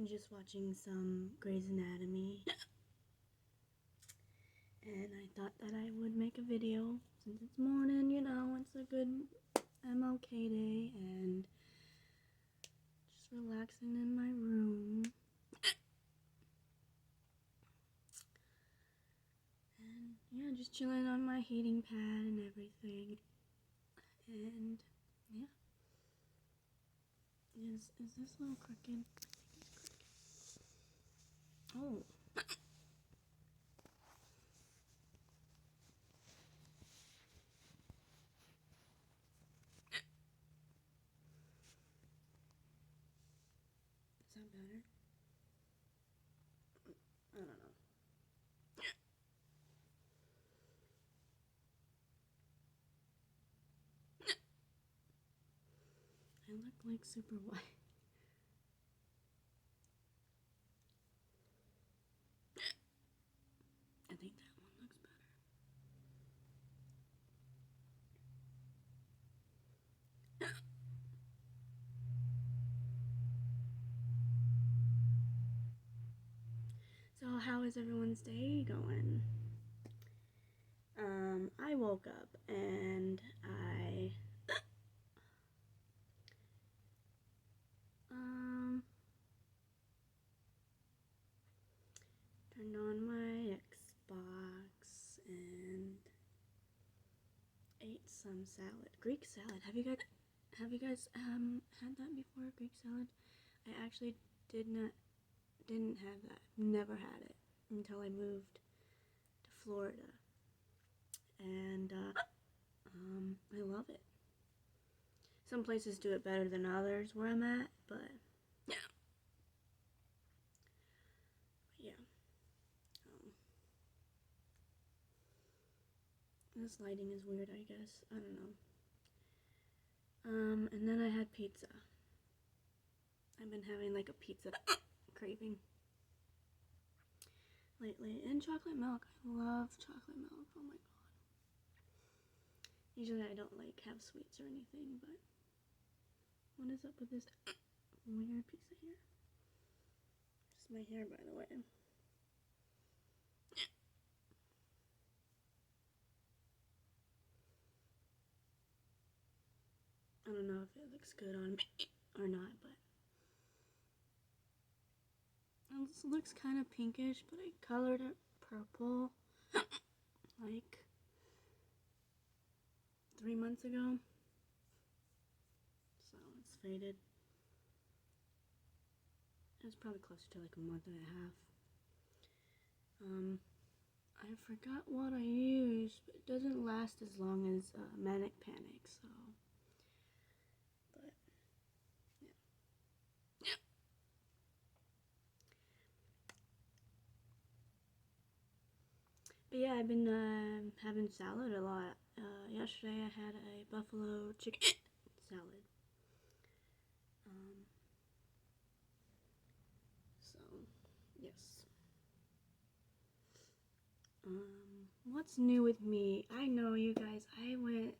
I'm just watching some Grey's Anatomy, and I thought that I would make a video since it's morning, you know, it's a good MLK day, and just relaxing in my room. And yeah, just chilling on my heating pad and everything. And yeah. Is this little crooked? Oh. Is that better? I don't know. I look like super white. I think that one looks better. So how is everyone's day going? I woke up and I turned on my Xbox and ate some salad. Greek salad. Have you guys had that before? Greek salad? I actually didn't have that. Never had it until I moved to Florida. And I love it. Some places do it better than others where I'm at, but yeah. This lighting is weird, I guess. I don't know. And then I had pizza. I've been having like a pizza craving lately. And chocolate milk. I love chocolate milk. Oh my god. Usually I don't like have sweets or anything, but what is up with this weird piece of hair? Just my hair, by the way. I don't know if it looks good on me or not, but this looks kind of pinkish, but I colored it purple like 3 months ago, so it's faded. It's probably closer to like a month and a half. I forgot what I used, but it doesn't last as long as Manic Panic, so. But yeah. But yeah, I've been having salad a lot. Yesterday I had a buffalo chicken salad. So yes. What's new with me? I know, you guys, I went,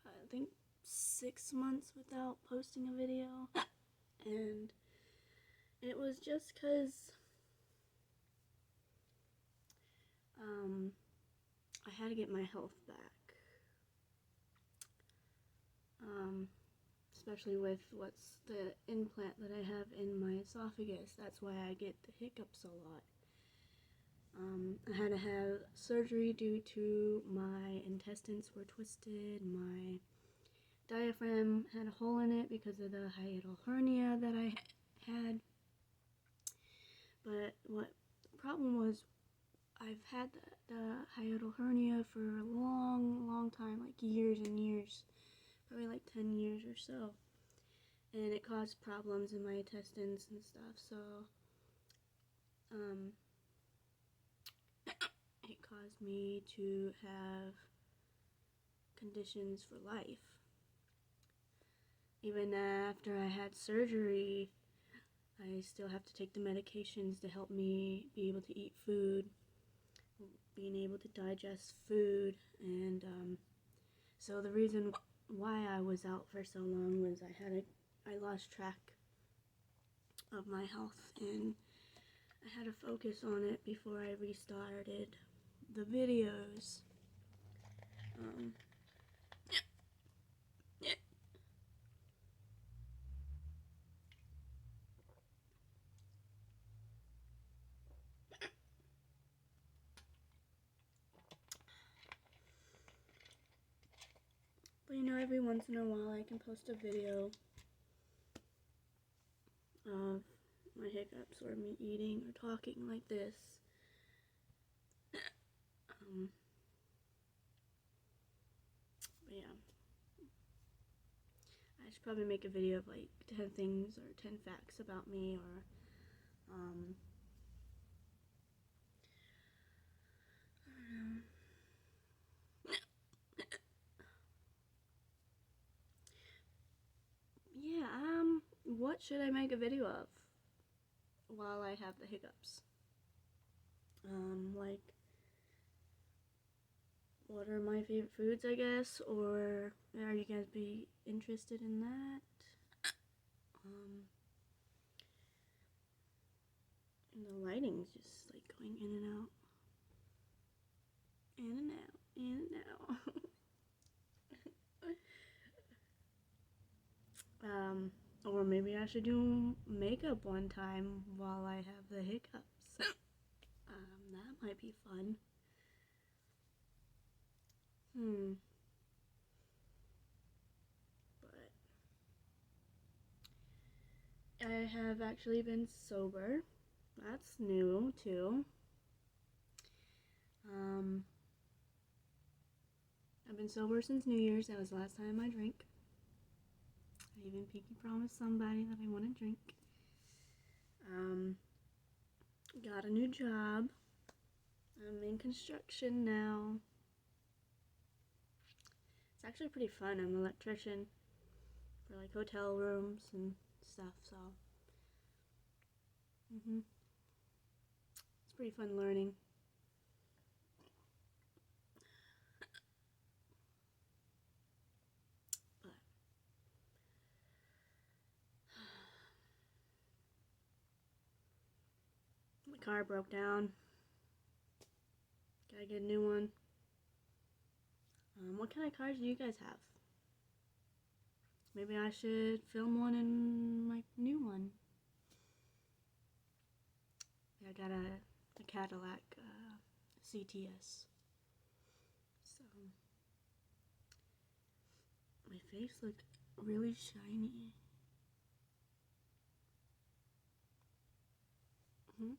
I think 6 months without posting a video, and it was just because I had to get my health back, especially with what's the implant that I have in my esophagus. That's why I get the hiccups a lot. I had to have surgery due to my intestines were twisted, my diaphragm had a hole in it because of the hiatal hernia that I had. But what the problem was, I've had the hiatal hernia for a long time, like years and years, probably like 10 years or so. And it caused problems in my intestines and stuff, so it caused me to have conditions for life. Even after I had surgery, I still have to take the medications to help me be able to eat food, being able to digest food, and so the reason why I was out for so long was I lost track of my health, and I had to focus on it before I restarted the videos. But you know, every once in a while I can post a video of my hiccups or me eating or talking like this. But yeah, I should probably make a video of like 10 things or 10 facts about me, or yeah, what should I make a video of while I have the hiccups? Like, what are my favorite foods, I guess, or are you guys be interested in that? And the lighting's just like going in and out. In and out, in and out. Or maybe I should do makeup one time while I have the hiccups. That might be fun. But I have actually been sober. That's new too. I've been sober since New Year's. That was the last time I drank. I even pinky promised somebody that I want to drink. Got a new job. I'm in construction now. It's actually pretty fun. I'm an electrician for like hotel rooms and stuff, so it's pretty fun learning. But my car broke down. Gotta get a new one. What kind of cars do you guys have? Maybe I should film one in my new one. I got a Cadillac CTS. So my face looked really shiny. But yeah.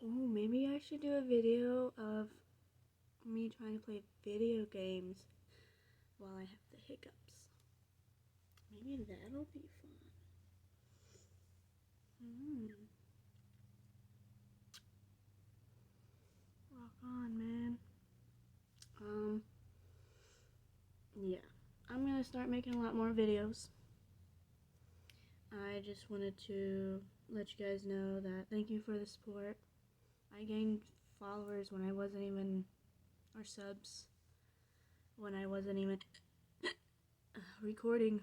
Oh, maybe I should do a video of me trying to play video games while I have the hiccups. Maybe that'll be fun. Rock on, man. Yeah. I'm gonna start making a lot more videos. I just wanted to let you guys know that thank you for the support. I gained followers when I wasn't even, or subs, when I wasn't even recording.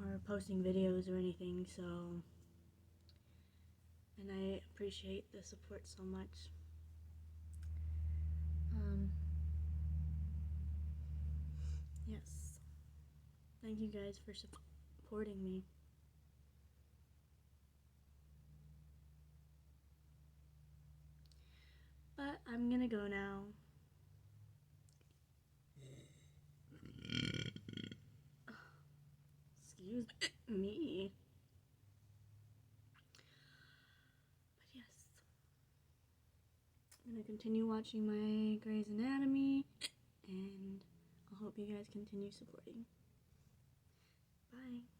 Or posting videos or anything, so, and I appreciate the support so much. Yes, thank you guys for supporting me. But I'm gonna go now. Excuse me. But yes, I'm gonna continue watching my Grey's Anatomy, and I hope you guys continue supporting. Bye.